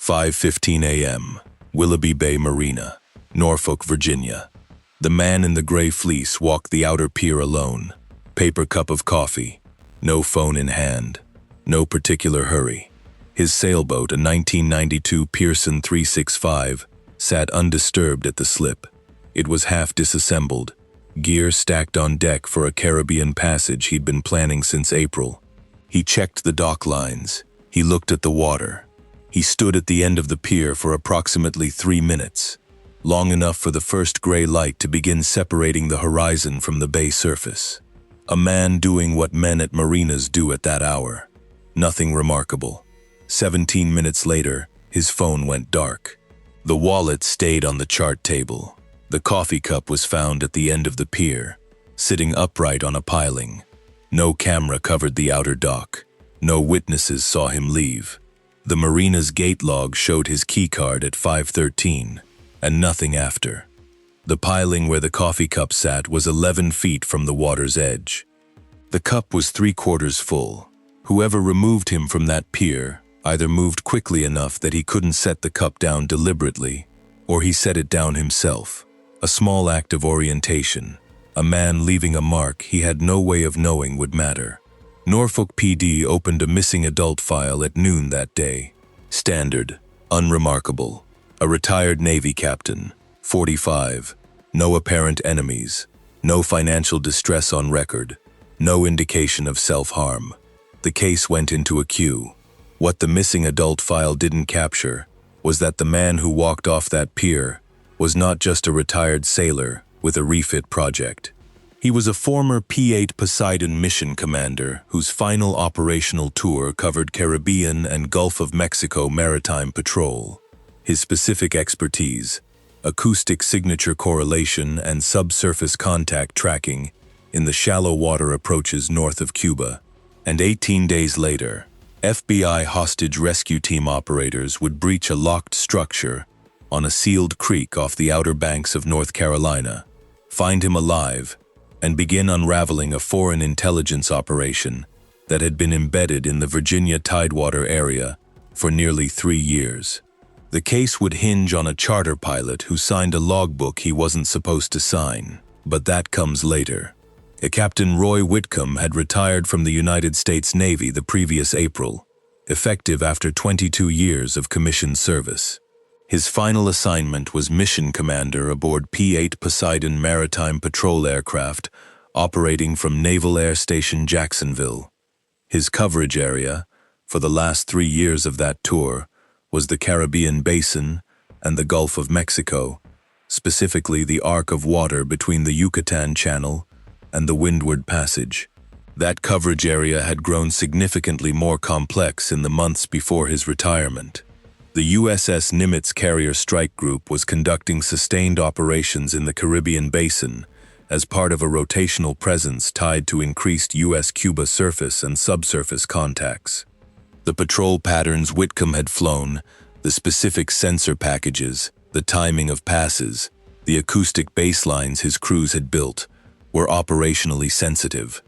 5:15 a.m., Willoughby Bay Marina, Norfolk, Virginia. The man in the gray fleece walked the outer pier alone, paper cup of coffee, no phone in hand, no particular hurry. His sailboat, a 1992 Pearson 365, sat undisturbed at the slip. It was half disassembled, gear stacked on deck for a Caribbean passage he'd been planning since April. He checked the dock lines. He looked at the water. He stood at the end of the pier for approximately 3 minutes, long enough for the first gray light to begin separating the horizon from the bay surface. A man doing what men at marinas do at that hour. Nothing remarkable. 17 minutes later, his phone went dark. The wallet stayed on the chart table. The coffee cup was found at the end of the pier, sitting upright on a piling. No camera covered the outer dock. No witnesses saw him leave. The marina's gate log showed his keycard at 5:13, and nothing after. The piling where the coffee cup sat was 11 feet from the water's edge. The cup was 3/4 full. Whoever removed him from that pier either moved quickly enough that he couldn't set the cup down deliberately, or he set it down himself. A small act of orientation. A man leaving a mark he had no way of knowing would matter. Norfolk PD opened a missing adult file at noon that day. Standard, unremarkable. A retired Navy captain, 45. No apparent enemies. No financial distress on record. No indication of self-harm. The case went into a queue. What the missing adult file didn't capture was that the man who walked off that pier was not just a retired sailor with a refit project. He was a former P-8 Poseidon mission commander whose final operational tour covered Caribbean and Gulf of Mexico maritime patrol. His specific expertise, acoustic signature correlation and subsurface contact tracking in the shallow water approaches north of Cuba. And 18 days later, FBI hostage rescue team operators would breach a locked structure on a sealed creek off the outer banks of North Carolina, find him alive, and begin unraveling a foreign intelligence operation that had been embedded in the Virginia Tidewater area for nearly 3 years. The case would hinge on a charter pilot who signed a logbook he wasn't supposed to sign, but that comes later. Captain Roy Whitcomb had retired from the United States Navy the previous April, effective after 22 years of commissioned service. His final assignment was mission commander aboard P-8 Poseidon maritime patrol aircraft operating from Naval Air Station Jacksonville. His coverage area, for the last 3 years of that tour, was the Caribbean Basin and the Gulf of Mexico, specifically the arc of water between the Yucatan Channel and the Windward Passage. That coverage area had grown significantly more complex in the months before his retirement. The USS Nimitz Carrier Strike Group was conducting sustained operations in the Caribbean Basin as part of a rotational presence tied to increased U.S.-Cuba surface and subsurface contacts. The patrol patterns Whitcomb had flown, the specific sensor packages, the timing of passes, the acoustic baselines his crews had built, were operationally sensitive,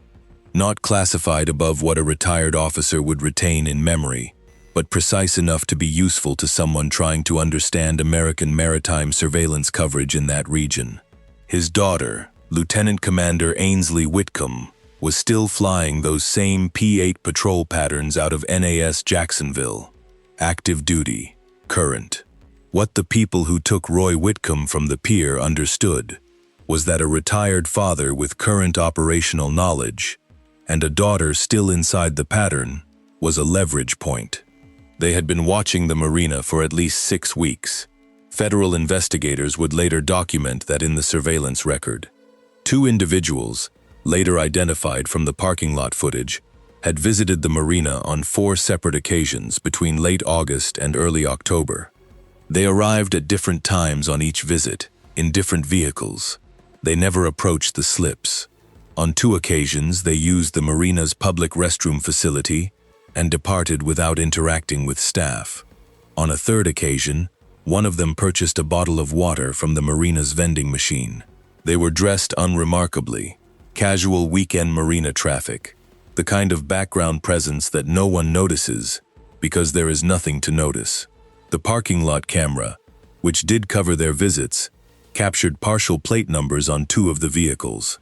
not classified above what a retired officer would retain in memory, but precise enough to be useful to someone trying to understand American maritime surveillance coverage in that region. His daughter, Lieutenant Commander Ainsley Whitcomb, was still flying those same P-8 patrol patterns out of NAS Jacksonville. Active duty, current. What the people who took Roy Whitcomb from the pier understood was that a retired father with current operational knowledge and a daughter still inside the pattern was a leverage point. They had been watching the marina for at least 6 weeks. Federal investigators would later document that in the surveillance record. 2 individuals, later identified from the parking lot footage, had visited the marina on 4 separate occasions between late August and early October. They arrived at different times on each visit, in different vehicles. They never approached the slips. On 2 occasions, they used the marina's public restroom facility and departed without interacting with staff. On a 3rd occasion, one of them purchased a bottle of water from the marina's vending machine. They were dressed unremarkably, casual weekend marina traffic, the kind of background presence that no one notices because there is nothing to notice. The parking lot camera, which did cover their visits, captured partial plate numbers on 2 of the vehicles.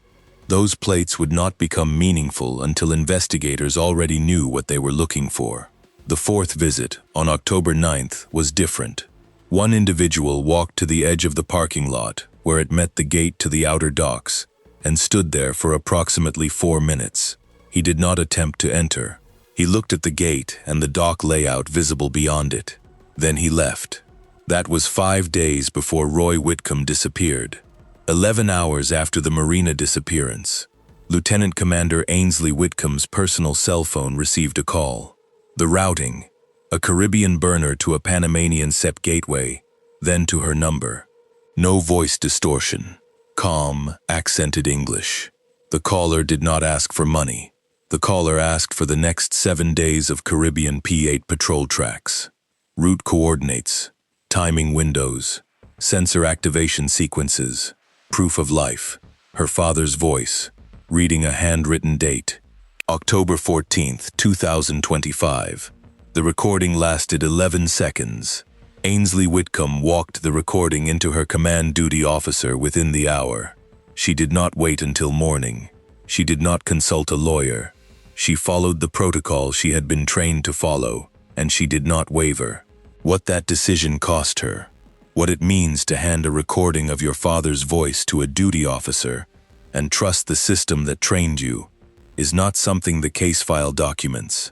Those plates would not become meaningful until investigators already knew what they were looking for. The 4th visit, on October 9th, was different. One individual walked to the edge of the parking lot, where it met the gate to the outer docks, and stood there for approximately 4 minutes. He did not attempt to enter. He looked at the gate and the dock layout visible beyond it. Then he left. That was 5 days before Roy Whitcomb disappeared. 11 hours after the marina disappearance, Lieutenant Commander Ainsley Whitcomb's personal cell phone received a call. The routing, a Caribbean burner to a Panamanian SEP gateway, then to her number. No voice distortion. Calm, accented English. The caller did not ask for money. The caller asked for the next 7 days of Caribbean P8 patrol tracks. Route coordinates, timing windows, sensor activation sequences, proof of life, her father's voice, reading a handwritten date, October 14th, 2025. The recording lasted 11 seconds. Ainsley Whitcomb walked the recording into her command duty officer within the hour. She did not wait until morning. She did not consult a lawyer. She followed the protocol she had been trained to follow, and she did not waver. What that decision cost her, what it means to hand a recording of your father's voice to a duty officer and trust the system that trained you, is not something the case file documents.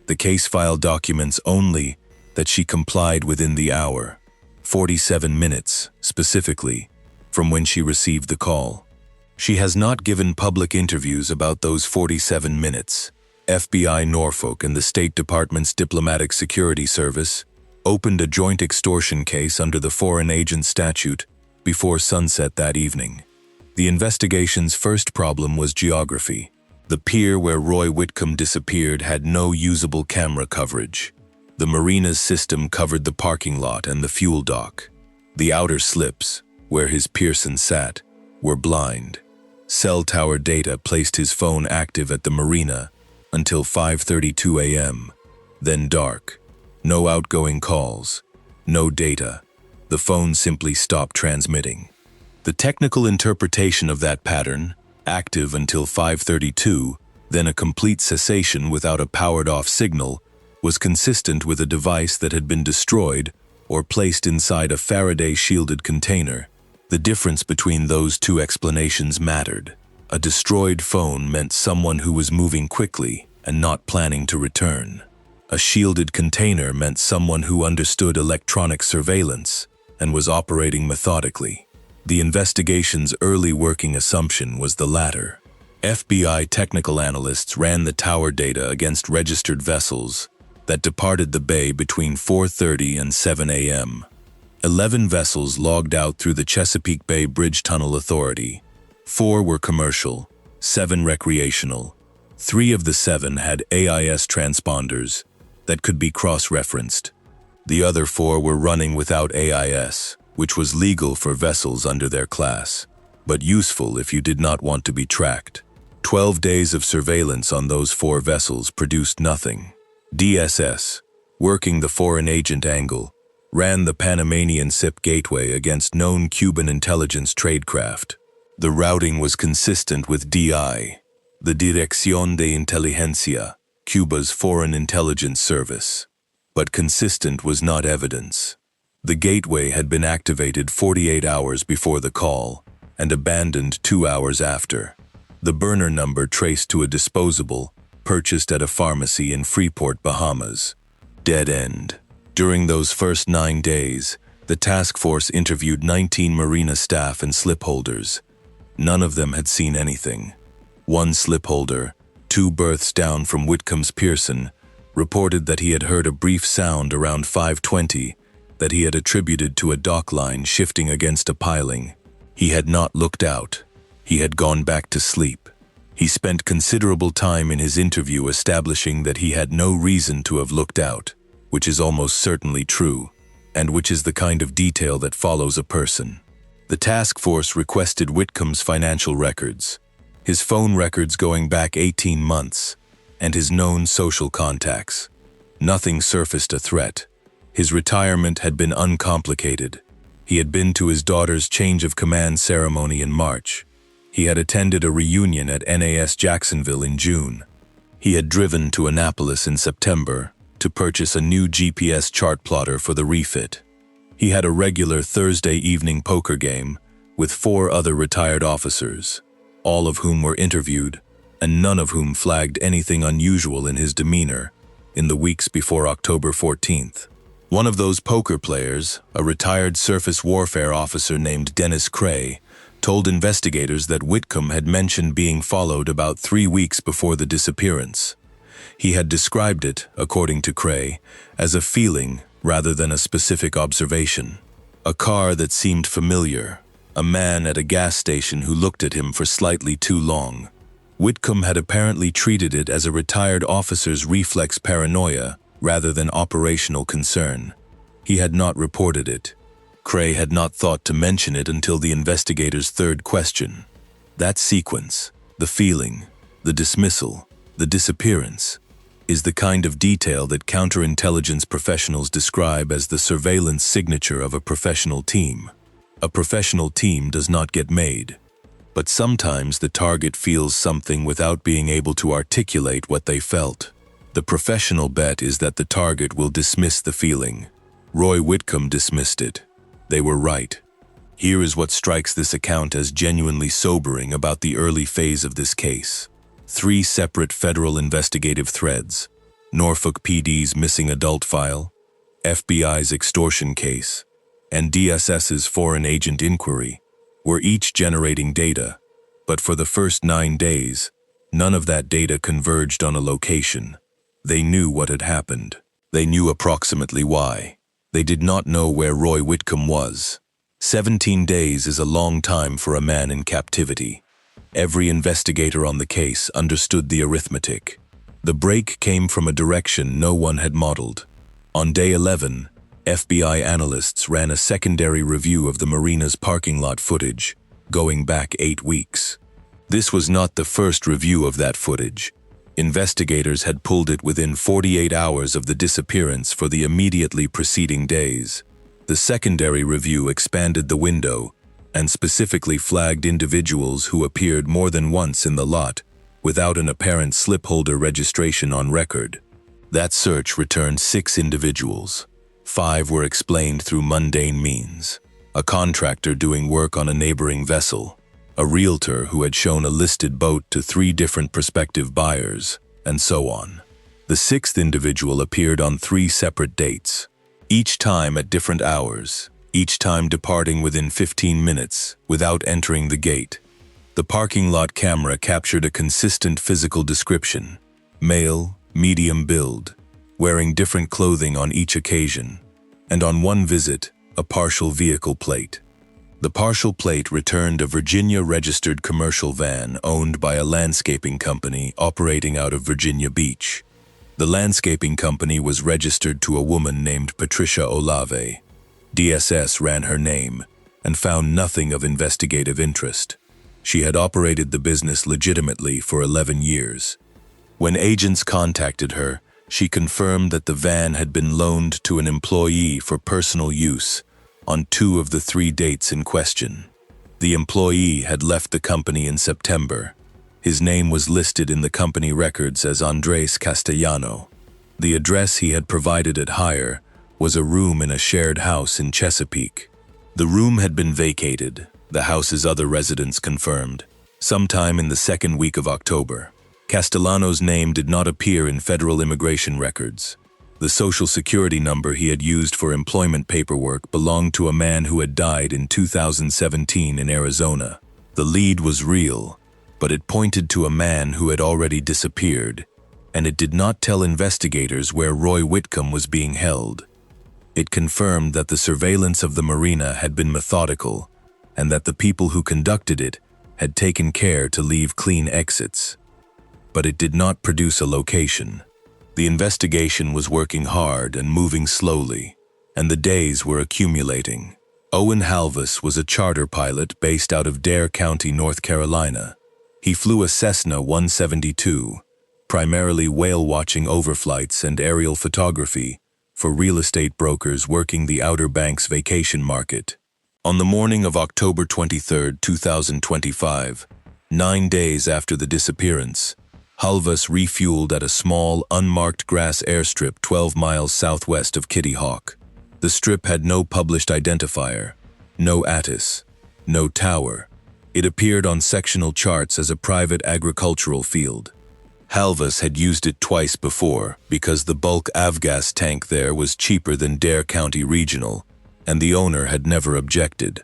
The case file documents only that she complied within the hour, 47 minutes, specifically, from when she received the call. She has not given public interviews about those 47 minutes. FBI Norfolk and the State Department's Diplomatic Security Service opened a joint extortion case under the Foreign Agent Statute before sunset that evening. The investigation's first problem was geography. The pier where Roy Whitcomb disappeared had no usable camera coverage. The marina's system covered the parking lot and the fuel dock. The outer slips, where his Pearson sat, were blind. Cell tower data placed his phone active at the marina until 5:32 a.m., then dark. No outgoing calls, no data. The phone simply stopped transmitting. The technical interpretation of that pattern, active until 5:32, then a complete cessation without a powered-off signal, was consistent with a device that had been destroyed or placed inside a Faraday-shielded container. The difference between those two explanations mattered. A destroyed phone meant someone who was moving quickly and not planning to return. A shielded container meant someone who understood electronic surveillance and was operating methodically. The investigation's early working assumption was the latter. FBI technical analysts ran the tower data against registered vessels that departed the bay between 4:30 and 7 a.m. 11 vessels logged out through the Chesapeake Bay Bridge Tunnel Authority. 4 were commercial, 7 recreational. 3 of the 7 had AIS transponders that could be cross-referenced. The other 4 were running without AIS, which was legal for vessels under their class, but useful if you did not want to be tracked. 12 days of surveillance on those 4 vessels produced nothing. DSS, working the foreign agent angle, ran the Panamanian SIP gateway against known Cuban intelligence tradecraft. The routing was consistent with DI, the Dirección de Inteligencia, Cuba's foreign intelligence service. But consistent was not evidence. The gateway had been activated 48 hours before the call and abandoned 2 hours after. The burner number traced to a disposable purchased at a pharmacy in Freeport, Bahamas. Dead end. During those first 9 days, the task force interviewed 19 marina staff and slipholders. None of them had seen anything. One slipholder, 2 berths down from Whitcomb's Pearson, reported that he had heard a brief sound around 5:20 that he had attributed to a dock line shifting against a piling. He had not looked out. He had gone back to sleep. He spent considerable time in his interview establishing that he had no reason to have looked out, which is almost certainly true, and which is the kind of detail that follows a person. The task force requested Whitcomb's financial records, his phone records going back 18 months, and his known social contacts. Nothing surfaced a threat. His retirement had been uncomplicated. He had been to his daughter's change of command ceremony in March. He had attended a reunion at NAS Jacksonville in June. He had driven to Annapolis in September to purchase a new GPS chart plotter for the refit. He had a regular Thursday evening poker game with 4 other retired officers, all of whom were interviewed, and none of whom flagged anything unusual in his demeanor in the weeks before October 14th. One of those poker players, a retired surface warfare officer named Dennis Cray, told investigators that Whitcomb had mentioned being followed about 3 weeks before the disappearance. He had described it, according to Cray, as a feeling rather than a specific observation. A car that seemed familiar, a man at a gas station who looked at him for slightly too long. Whitcomb had apparently treated it as a retired officer's reflex paranoia rather than operational concern. He had not reported it. Cray had not thought to mention it until the investigator's third question. That sequence, the feeling, the dismissal, the disappearance, is the kind of detail that counterintelligence professionals describe as the surveillance signature of a professional team. A professional team does not get made, but sometimes the target feels something without being able to articulate what they felt. The professional bet is that the target will dismiss the feeling. Roy Whitcomb dismissed it. They were right. Here is what strikes this account as genuinely sobering about the early phase of this case. 3 separate federal investigative threads, Norfolk PD's missing adult file, FBI's extortion case, and DSS's foreign agent inquiry, were each generating data, but for the first 9 days, none of that data converged on a location. They knew what had happened. They knew approximately why. They did not know where Roy Whitcomb was. 17 days is a long time for a man in captivity. Every investigator on the case understood the arithmetic. The break came from a direction no one had modeled. On day 11, FBI analysts ran a secondary review of the marina's parking lot footage, going back 8 weeks. This was not the first review of that footage. Investigators had pulled it within 48 hours of the disappearance for the immediately preceding days. The secondary review expanded the window and specifically flagged individuals who appeared more than once in the lot without an apparent slip-holder registration on record. That search returned 6 individuals. 5 were explained through mundane means: a contractor doing work on a neighboring vessel, a realtor who had shown a listed boat to 3 different prospective buyers, and so on. The 6th individual appeared on 3 separate dates, each time at different hours, each time departing within 15 minutes without entering the gate. The parking lot camera captured a consistent physical description: male, medium build, wearing different clothing on each occasion, and on one visit, a partial vehicle plate. The partial plate returned a Virginia-registered commercial van owned by a landscaping company operating out of Virginia Beach. The landscaping company was registered to a woman named Patricia Olave. DSS ran her name and found nothing of investigative interest. She had operated the business legitimately for 11 years. When agents contacted her, she confirmed that the van had been loaned to an employee for personal use on 2 of the 3 dates in question. The employee had left the company in September. His name was listed in the company records as Andres Castellano. The address he had provided at hire was a room in a shared house in Chesapeake. The room had been vacated, the house's other residents confirmed, sometime in the 2nd week of October. Castellano's name did not appear in federal immigration records. The Social Security number he had used for employment paperwork belonged to a man who had died in 2017 in Arizona. The lead was real, but it pointed to a man who had already disappeared, and it did not tell investigators where Roy Whitcomb was being held. It confirmed that the surveillance of the marina had been methodical, and that the people who conducted it had taken care to leave clean exits. But it did not produce a location. The investigation was working hard and moving slowly, and the days were accumulating. Owen Halvis was a charter pilot based out of Dare County, North Carolina. He flew a Cessna 172, primarily whale-watching overflights and aerial photography, for real estate brokers working the Outer Banks vacation market. On the morning of October 23, 2025, 9 days after the disappearance, Halvas refueled at a small, unmarked grass airstrip 12 miles southwest of Kitty Hawk. The strip had no published identifier, no ATIS, no tower. It appeared on sectional charts as a private agricultural field. Halvas had used it twice before because the bulk avgas tank there was cheaper than Dare County Regional, and the owner had never objected.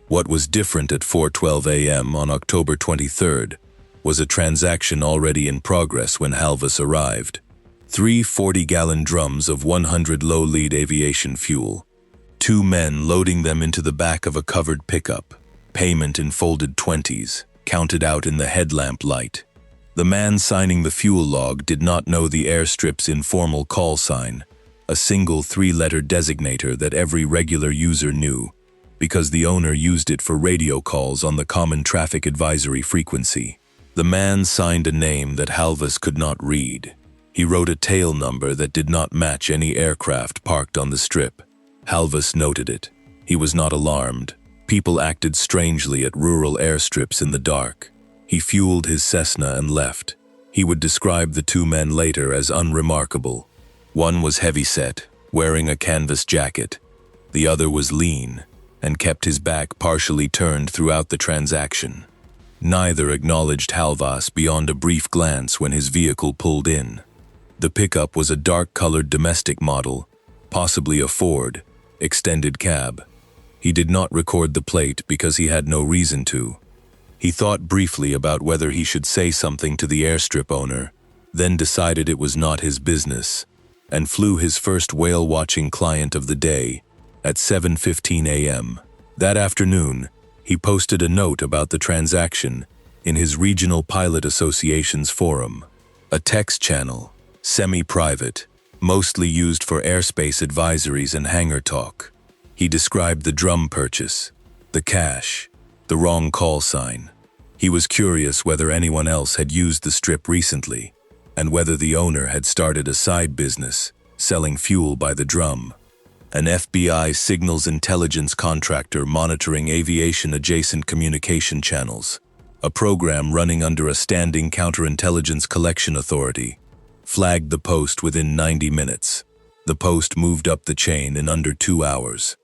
What was different at 4:12 a.m. on October 23rd was a transaction already in progress when Halvas arrived. 3 40-gallon drums of 100 low-lead aviation fuel. 2 men loading them into the back of a covered pickup. Payment in folded 20s, counted out in the headlamp light. The man signing the fuel log did not know the airstrip's informal call sign, a single 3-letter designator that every regular user knew, because the owner used it for radio calls on the common traffic advisory frequency. The man signed a name that Halvas could not read. He wrote a tail number that did not match any aircraft parked on the strip. Halvas noted it. He was not alarmed. People acted strangely at rural airstrips in the dark. He fueled his Cessna and left. He would describe the 2 men later as unremarkable. One was heavyset, wearing a canvas jacket. The other was lean, and kept his back partially turned throughout the transaction. Neither acknowledged Halvas beyond a brief glance when his vehicle pulled in. The pickup was a dark-colored domestic model, possibly a Ford, extended cab. He did not record the plate because he had no reason to. He thought briefly about whether he should say something to the airstrip owner, then decided it was not his business, and flew his first whale-watching client of the day at 7:15 a.m. That afternoon, he posted a note about the transaction in his Regional Pilot Association's forum, a text channel, semi-private, mostly used for airspace advisories and hangar talk. He described the drum purchase, the cash, the wrong call sign. He was curious whether anyone else had used the strip recently, and whether the owner had started a side business, selling fuel by the drum. An FBI signals intelligence contractor monitoring aviation-adjacent communication channels, a program running under a standing counterintelligence collection authority, flagged the post within 90 minutes. The post moved up the chain in under 2 hours.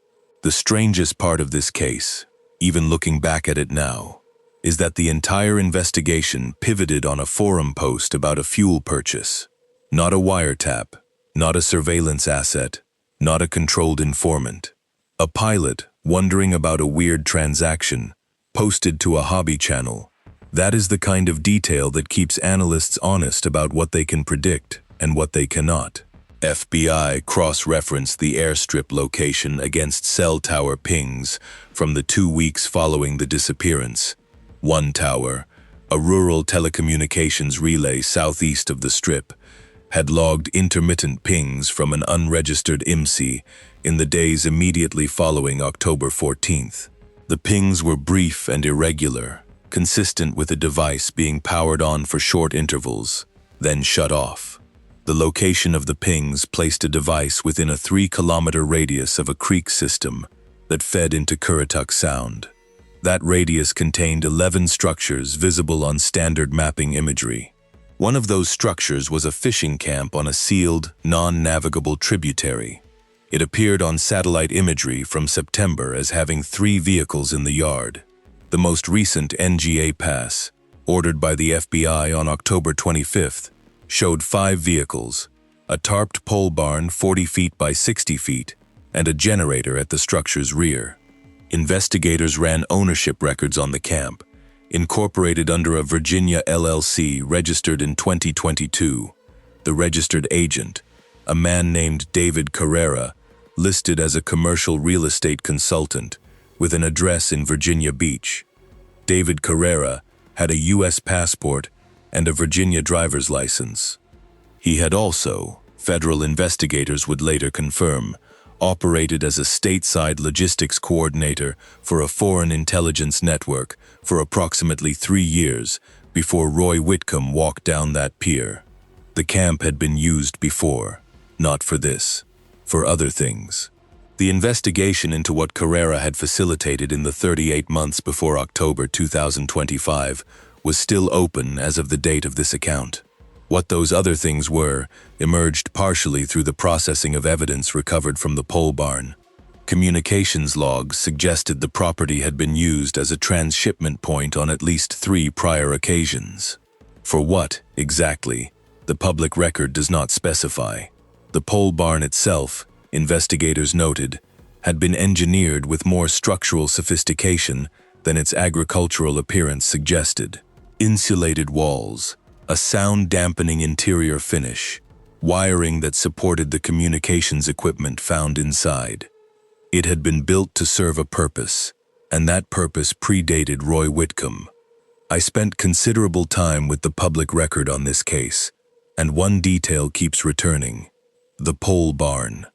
The strangest part of this case, even looking back at it now, is that the entire investigation pivoted on a forum post about a fuel purchase. Not a wiretap, not a surveillance asset, not a controlled informant. A pilot, wondering about a weird transaction, posted to a hobby channel. That is the kind of detail that keeps analysts honest about what they can predict and what they cannot. FBI cross-referenced the airstrip location against cell tower pings from the 2 weeks following the disappearance. One tower, a rural telecommunications relay southeast of the strip, had logged intermittent pings from an unregistered IMSI in the days immediately following October 14th. The pings were brief and irregular, consistent with the device being powered on for short intervals, then shut off. The location of the pings placed a device within a 3-kilometer radius of a creek system that fed into Currituck Sound. That radius contained 11 structures visible on standard mapping imagery. One of those structures was a fishing camp on a sealed, non-navigable tributary. It appeared on satellite imagery from September as having 3 vehicles in the yard. The most recent NGA pass, ordered by the FBI on October 25th, showed 5 vehicles, a tarped pole barn 40 feet by 60 feet, and a generator at the structure's rear. Investigators ran ownership records on the camp, incorporated under a Virginia LLC registered in 2022. The registered agent, a man named David Carrera, listed as a commercial real estate consultant with an address in Virginia Beach. David Carrera had a U.S. passport and a Virginia driver's license. He had also, federal investigators would later confirm, operated as a stateside logistics coordinator for a foreign intelligence network for approximately 3 years before Roy Whitcomb walked down that pier. The camp had been used before, not for this. for other things. The investigation into what Carrera had facilitated in the 38 months before October 2025 was still open as of the date of this account. What those other things were emerged partially through the processing of evidence recovered from the pole barn. Communications logs suggested the property had been used as a transshipment point on at least 3 prior occasions. For what, exactly, the public record does not specify. The pole barn itself, investigators noted, had been engineered with more structural sophistication than its agricultural appearance suggested. Insulated walls, a sound-dampening interior finish, wiring that supported the communications equipment found inside. It had been built to serve a purpose, and that purpose predated Roy Whitcomb. I spent considerable time with the public record on this case, and one detail keeps returning: the pole barn.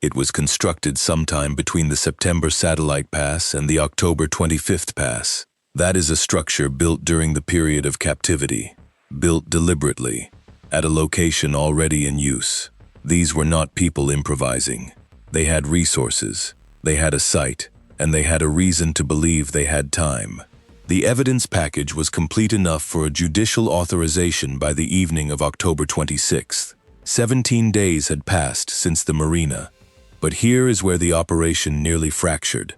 It was constructed sometime between the September satellite pass and the October 25th pass. That is a structure built during the period of captivity, built deliberately, at a location already in use. These were not people improvising. They had resources, they had a site, and they had a reason to believe they had time. The evidence package was complete enough for a judicial authorization by the evening of October 26th. 17 days had passed since the marina, but here is where the operation nearly fractured.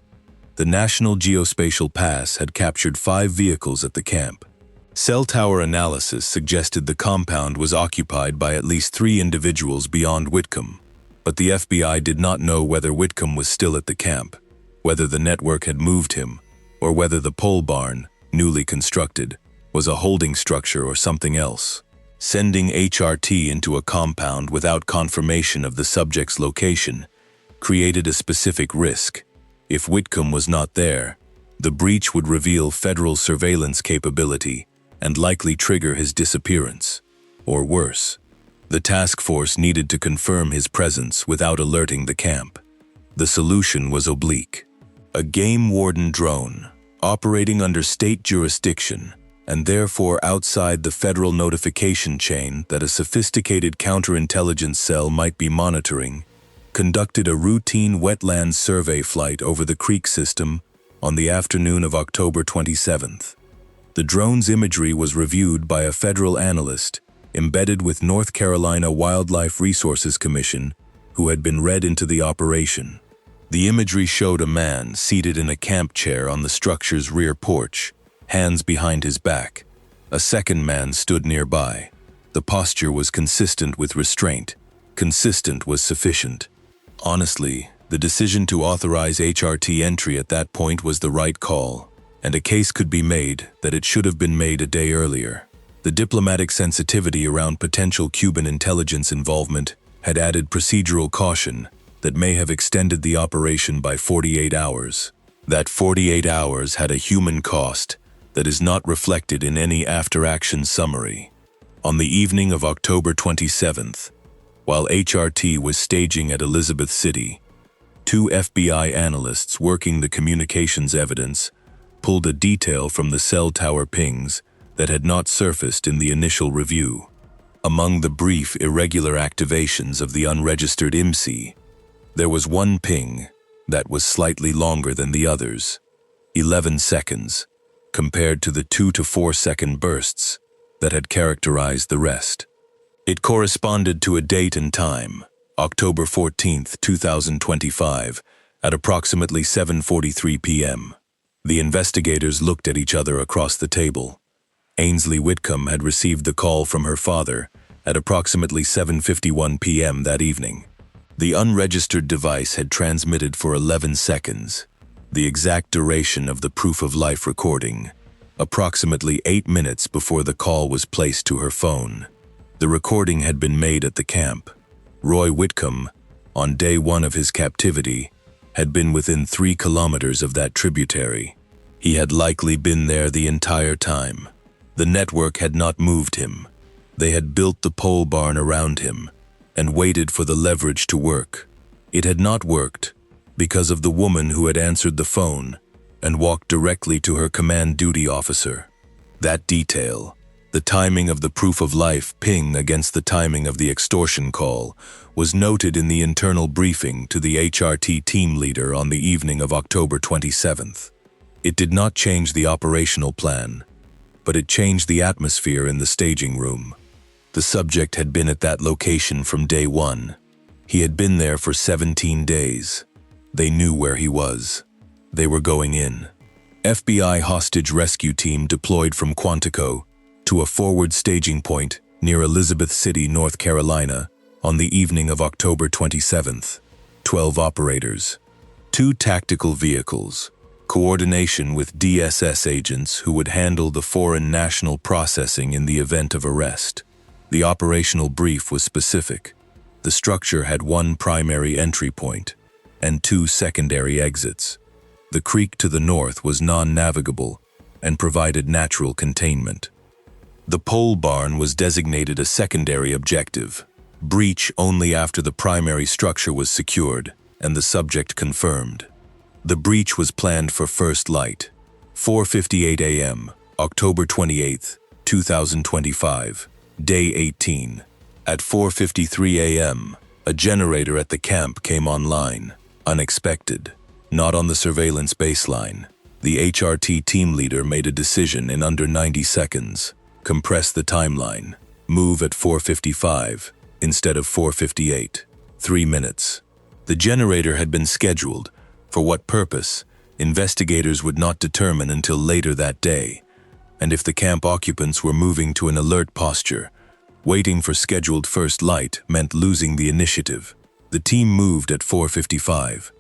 The National Geospatial Pass had captured 5 vehicles at the camp. Cell tower analysis suggested the compound was occupied by at least 3 individuals beyond Whitcomb, but the FBI did not know whether Whitcomb was still at the camp, whether the network had moved him, or whether the pole barn, newly constructed, was a holding structure or something else. Sending HRT into a compound without confirmation of the subject's location created a specific risk. If Whitcomb was not there, the breach would reveal federal surveillance capability and likely trigger his disappearance. Or worse, the task force needed to confirm his presence without alerting the camp. The solution was oblique. A game warden drone, operating under state jurisdiction and therefore outside the federal notification chain that a sophisticated counterintelligence cell might be monitoring, conducted a routine wetlands survey flight over the creek system on the afternoon of October 27th. The drone's imagery was reviewed by a federal analyst embedded with North Carolina Wildlife Resources Commission who had been read into the operation. The imagery showed a man seated in a camp chair on the structure's rear porch, hands behind his back. A second man stood nearby. The posture was consistent with restraint. Consistent was sufficient. Honestly, the decision to authorize HRT entry at that point was the right call, and a case could be made that it should have been made a day earlier. The diplomatic sensitivity around potential Cuban intelligence involvement had added procedural caution that may have extended the operation by 48 hours. That 48 hours had a human cost that is not reflected in any after-action summary. On the evening of October 27th, while HRT was staging at Elizabeth City, 2 FBI analysts working the communications evidence pulled a detail from the cell tower pings that had not surfaced in the initial review. Among the brief, irregular activations of the unregistered IMSI, there was one ping that was slightly longer than the others, 11 seconds, compared to the 2 to 4 second bursts that had characterized the rest. It corresponded to a date and time, October 14th, 2025, at approximately 7:43 p.m. The investigators looked at each other across the table. Ainsley Whitcomb had received the call from her father at approximately 7:51 p.m. that evening. The unregistered device had transmitted for 11 seconds, the exact duration of the proof of life recording, approximately 8 minutes before the call was placed to her phone. The recording had been made at the camp. Roy Whitcomb, on day 1 of his captivity, had been within 3 kilometers of that tributary. He had likely been there the entire time. The network had not moved him. They had built the pole barn around him and waited for the leverage to work. It had not worked because of the woman who had answered the phone and walked directly to her command duty officer. That detail, The timing of the proof of life ping against the timing of the extortion call was noted in the internal briefing to the HRT team leader on the evening of October 27th. It did not change the operational plan, but it changed the atmosphere in the staging room. The subject had been at that location from day one. He had been there for 17 days. They knew where he was. They were going in. FBI hostage rescue team deployed from Quantico to a forward staging point near Elizabeth City, North Carolina, on the evening of October 27th. 12 operators, 2 tactical vehicles, coordination with DSS agents who would handle the foreign national processing in the event of arrest. The operational brief was specific. The structure had 1 primary entry point and 2 secondary exits. The creek to the north was non-navigable and provided natural containment. The pole barn was designated a secondary objective, breach only after the primary structure was secured and the subject confirmed. The breach was planned for first light, 4:58 a.m., October 28, 2025, day 18. At 4:53 a.m., a generator at the camp came online, unexpected, not on the surveillance baseline. The HRT team leader made a decision in under 90 seconds. Compress the timeline, move at 4:55 instead of 4:58, 3 minutes. The generator had been scheduled. For what purpose, investigators would not determine until later that day, and if the camp occupants were moving to an alert posture, waiting for scheduled first light meant losing the initiative. The team moved at 4:55.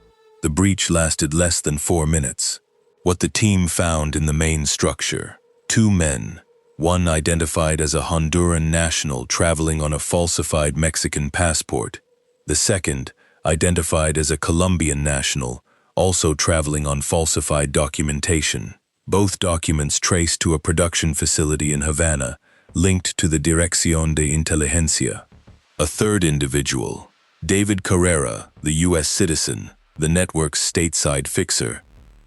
The breach lasted less than 4 minutes. What the team found in the main structure: 2 men, one identified as a Honduran national traveling on a falsified Mexican passport, the second identified as a Colombian national, also traveling on falsified documentation. Both documents traced to a production facility in Havana, linked to the Dirección de Inteligencia. A third individual, David Carrera, the U.S. citizen, the network's stateside fixer,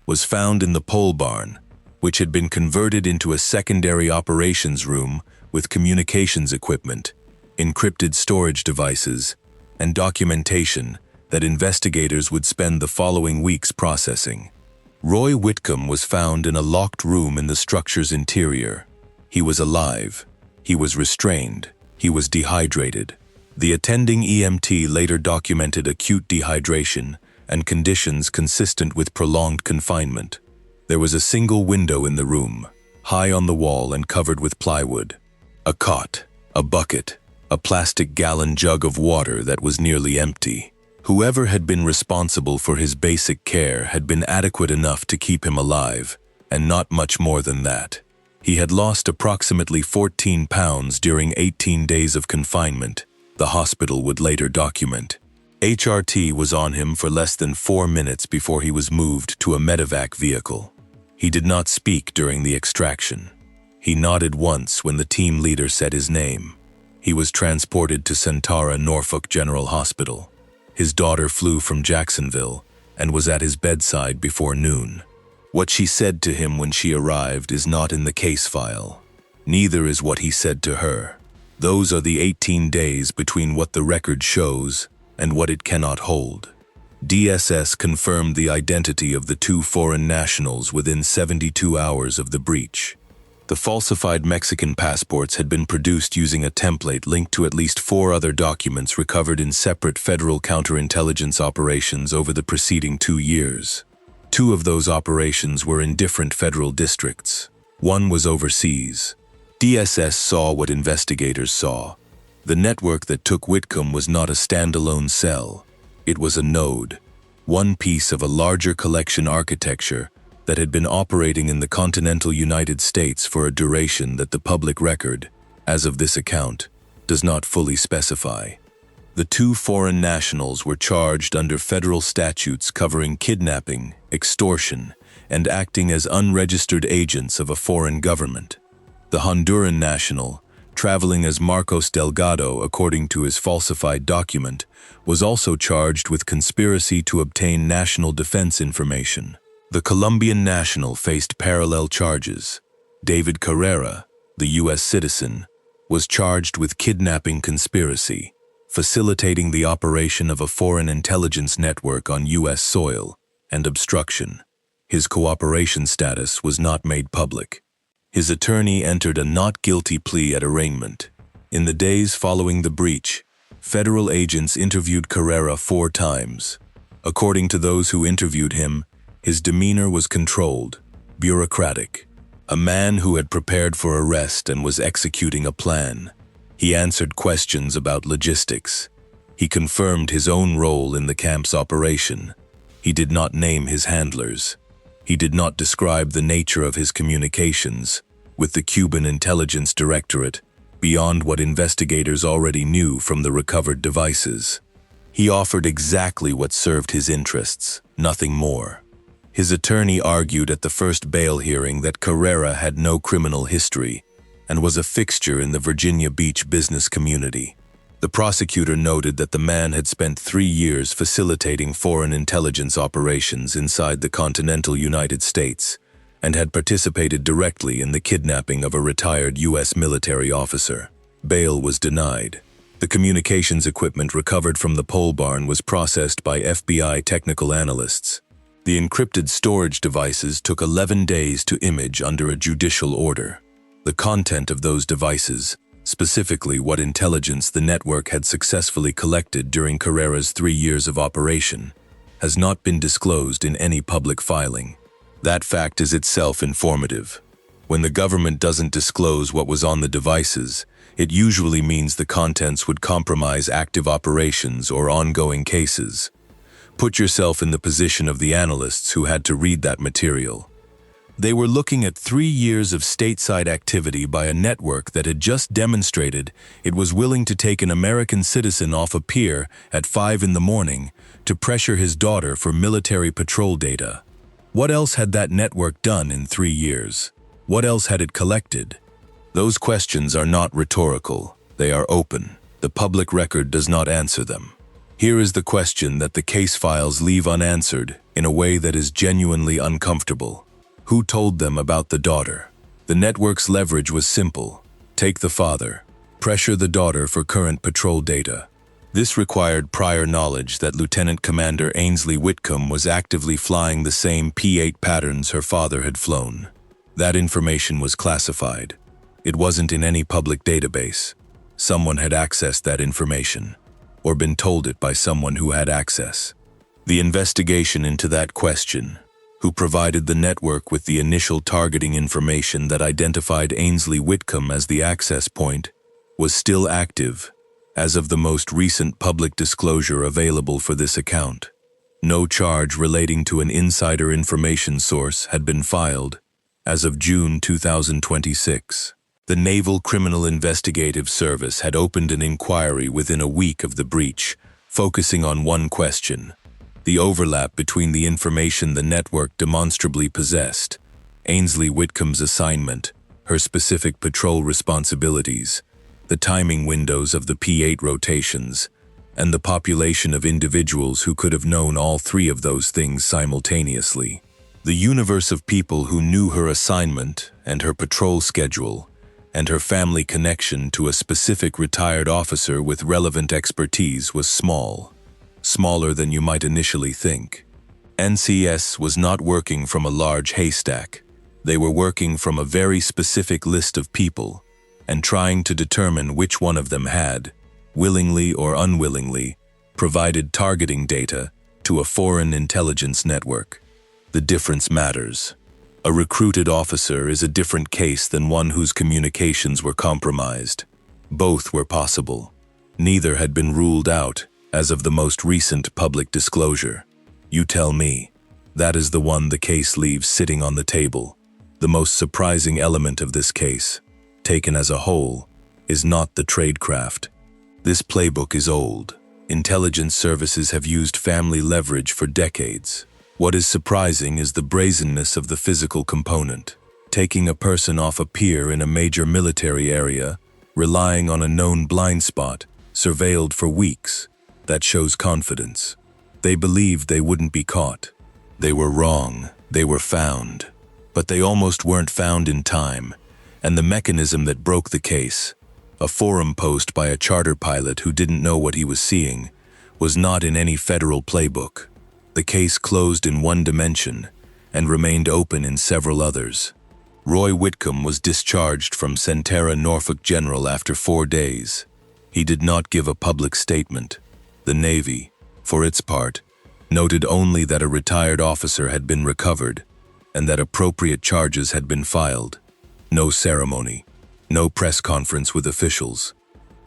was found in the pole barn, which had been converted into a secondary operations room with communications equipment, encrypted storage devices, and documentation that investigators would spend the following weeks processing. Roy Whitcomb was found in a locked room in the structure's interior. He was alive. He was restrained. He was dehydrated. The attending EMT later documented acute dehydration and conditions consistent with prolonged confinement. There was a single window in the room, high on the wall and covered with plywood. A cot, a bucket, a plastic gallon jug of water that was nearly empty. Whoever had been responsible for his basic care had been adequate enough to keep him alive, and not much more than that. He had lost approximately 14 pounds during 18 days of confinement, the hospital would later document. HRT was on him for less than 4 minutes before he was moved to a medevac vehicle. He did not speak during the extraction. He nodded once when the team leader said his name. He was transported to Centara Norfolk General Hospital. His daughter flew from Jacksonville and was at his bedside before noon. What she said to him when she arrived is not in the case file. Neither is what he said to her. Those are the 18 days between what the record shows and what it cannot hold. DSS confirmed the identity of the 2 foreign nationals within 72 hours of the breach. The falsified Mexican passports had been produced using a template linked to at least 4 other documents recovered in separate federal counterintelligence operations over the preceding 2 years. 2 of those operations were in different federal districts. One was overseas. DSS saw what investigators saw. The network that took Whitcomb was not a standalone cell. It was a node, one piece of a larger collection architecture that had been operating in the continental United States for a duration that the public record, as of this account, does not fully specify. The 2 foreign nationals were charged under federal statutes covering kidnapping, extortion, and acting as unregistered agents of a foreign government. The Honduran national, traveling as Marcos Delgado according to his falsified document, was also charged with conspiracy to obtain national defense information. The Colombian national faced parallel charges. David Carrera, the U.S. citizen, was charged with kidnapping conspiracy, facilitating the operation of a foreign intelligence network on U.S. soil, and obstruction. His cooperation status was not made public. His attorney entered a not guilty plea at arraignment. In the days following the breach, federal agents interviewed Carrera 4 times. According to those who interviewed him, his demeanor was controlled, bureaucratic. A man who had prepared for arrest and was executing a plan. He answered questions about logistics. He confirmed his own role in the camp's operation. He did not name his handlers. He did not describe the nature of his communications with the Cuban Intelligence Directorate beyond what investigators already knew from the recovered devices. He offered exactly what served his interests, nothing more. His attorney argued at the first bail hearing that Carrera had no criminal history and was a fixture in the Virginia Beach business community. The prosecutor noted that the man had spent 3 years facilitating foreign intelligence operations inside the continental United States and had participated directly in the kidnapping of a retired U.S. military officer. Bail was denied. The communications equipment recovered from the pole barn was processed by FBI technical analysts. The encrypted storage devices took 11 days to image under a judicial order. The content of those devices, specifically what intelligence the network had successfully collected during Carrera's 3 years of operation, has not been disclosed in any public filing. That fact is itself informative. When the government doesn't disclose what was on the devices, it usually means the contents would compromise active operations or ongoing cases. Put yourself in the position of the analysts who had to read that material. They were looking at 3 years of stateside activity by a network that had just demonstrated it was willing to take an American citizen off a pier at 5 in the morning to pressure his daughter for military patrol data. What else had that network done in 3 years? What else had it collected? Those questions are not rhetorical. They are open. The public record does not answer them. Here is the question that the case files leave unanswered in a way that is genuinely uncomfortable. Who told them about the daughter? The network's leverage was simple. Take the father. Pressure the daughter for current patrol data. This required prior knowledge that Lieutenant Commander Ainsley Whitcomb was actively flying the same P-8 patterns her father had flown. That information was classified. It wasn't in any public database. Someone had accessed that information, or been told it by someone who had access. The investigation into that question, who provided the network with the initial targeting information that identified Ainsley Whitcomb as the access point, was still active as of the most recent public disclosure available for this account. No charge relating to an insider information source had been filed as of June 2026. The Naval Criminal Investigative Service had opened an inquiry within a week of the breach, focusing on one question: the overlap between the information the network demonstrably possessed, Ainsley Whitcomb's assignment, her specific patrol responsibilities, the timing windows of the P-8 rotations, and the population of individuals who could have known all 3 of those things simultaneously. The universe of people who knew her assignment and her patrol schedule, and her family connection to a specific retired officer with relevant expertise was small. Smaller than you might initially think. NCS was not working from a large haystack. They were working from a very specific list of people and trying to determine which one of them had, willingly or unwillingly, provided targeting data to a foreign intelligence network. The difference matters. A recruited officer is a different case than one whose communications were compromised. Both were possible. Neither had been ruled out as of the most recent public disclosure. You tell me. That is the one the case leaves sitting on the table. The most surprising element of this case, taken as a whole, is not the tradecraft. This playbook is old. Intelligence services have used family leverage for decades. What is surprising is the brazenness of the physical component. Taking a person off a pier in a major military area, relying on a known blind spot, surveilled for weeks. That shows confidence. They believed they wouldn't be caught. They were wrong. They were found. But they almost weren't found in time, and the mechanism that broke the case, a forum post by a charter pilot who didn't know what he was seeing, was not in any federal playbook. The case closed in one dimension and remained open in several others. Roy Whitcomb was discharged from Centera Norfolk General after 4 days. He did not give a public statement. The Navy, for its part, noted only that a retired officer had been recovered and that appropriate charges had been filed. No ceremony, no press conference with officials.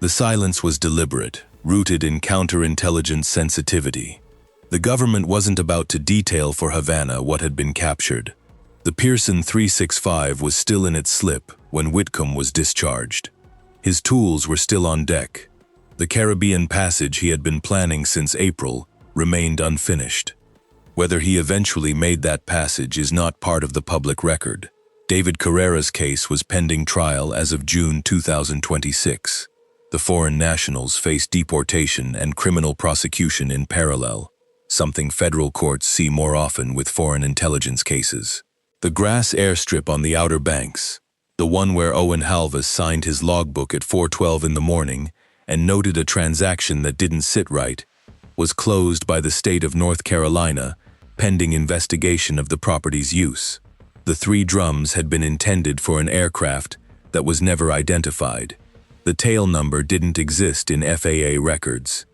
The silence was deliberate, rooted in counterintelligence sensitivity. The government wasn't about to detail for Havana what had been captured. The Pearson 365 was still in its slip when Whitcomb was discharged. His tools were still on deck. The Caribbean passage he had been planning since April remained unfinished. Whether he eventually made that passage is not part of the public record. David Carrera's case was pending trial as of June 2026. The foreign nationals faced deportation and criminal prosecution in parallel, something federal courts see more often with foreign intelligence cases. The grass airstrip on the Outer Banks, the one where Owen Halvis signed his logbook at 4:12 in the morning and noted a transaction that didn't sit right, was closed by the state of North Carolina pending investigation of the property's use. The 3 drums had been intended for an aircraft that was never identified. The tail number didn't exist in FAA records.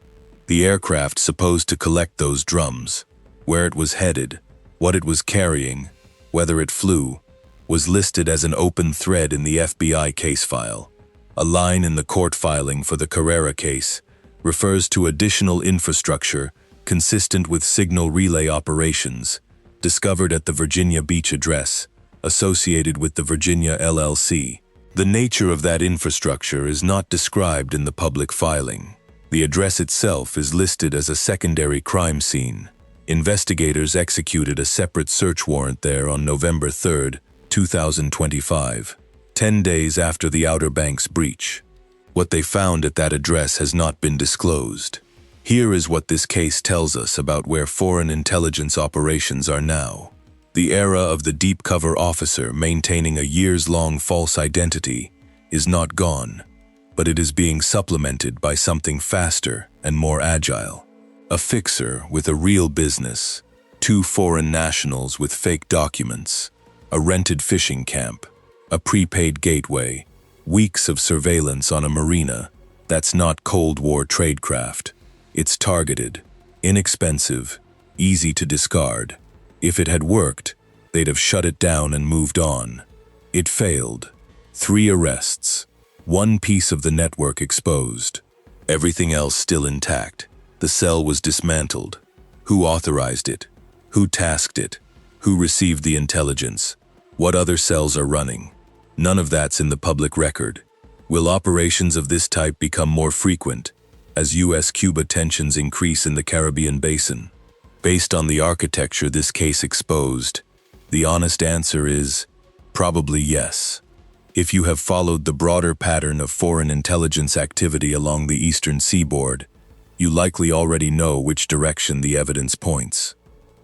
The aircraft supposed to collect those drums, where it was headed, what it was carrying, whether it flew, was listed as an open thread in the FBI case file. A line in the court filing for the Carrera case refers to additional infrastructure consistent with signal relay operations discovered at the Virginia Beach address associated with the Virginia LLC. The nature of that infrastructure is not described in the public filing. The address itself is listed as a secondary crime scene. Investigators executed a separate search warrant there on November 3, 2025, 10 days after the Outer Banks breach. What they found at that address has not been disclosed. Here is what this case tells us about where foreign intelligence operations are now. The era of the deep cover officer maintaining a years-long false identity is not gone, but it is being supplemented by something faster and more agile. A fixer with a real business, 2 foreign nationals with fake documents, a rented fishing camp, a prepaid gateway, weeks of surveillance on a marina. That's not Cold War tradecraft. It's targeted, inexpensive, easy to discard. If it had worked, they'd have shut it down and moved on. It failed. 3 arrests, 1 piece of the network exposed, everything else still intact. The cell was dismantled. Who authorized it? Who tasked it? Who received the intelligence? What other cells are running? None of that's in the public record. Will operations of this type become more frequent as U.S.-Cuba tensions increase in the Caribbean basin? Based on the architecture this case exposed, the honest answer is probably yes. If you have followed the broader pattern of foreign intelligence activity along the Eastern Seaboard, you likely already know which direction the evidence points.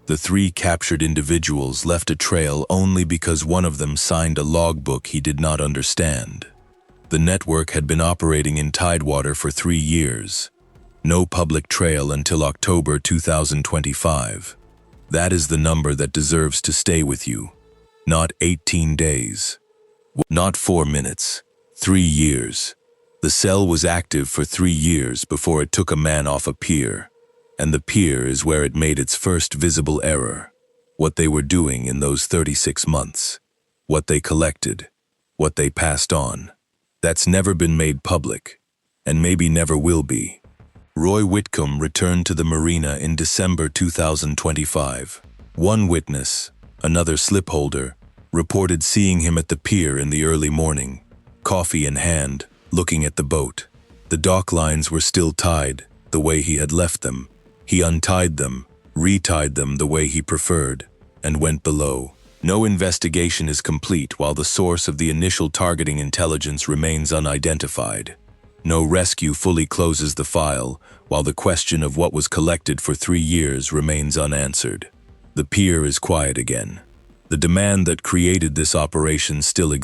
The 3 captured individuals left a trail only because one of them signed a logbook he did not understand. The network had been operating in Tidewater for 3 years. No public trail until October 2025. That is the number that deserves to stay with you. Not 18 days. Not 4 minutes. 3 years. The cell was active for 3 years before it took a man off a pier. And the pier is where it made its first visible error. What they were doing in those 36 months. What they collected. What they passed on. That's never been made public. And maybe never will be. Roy Whitcomb returned to the marina in December 2025. One witness, another slipholder, reported seeing him at the pier in the early morning, coffee in hand, looking at the boat. The dock lines were still tied, the way he had left them. He untied them, retied them the way he preferred, and went below. No investigation is complete while the source of the initial targeting intelligence remains unidentified. No rescue fully closes the file while the question of what was collected for 3 years remains unanswered. The pier is quiet again. The demand that created this operation still exists.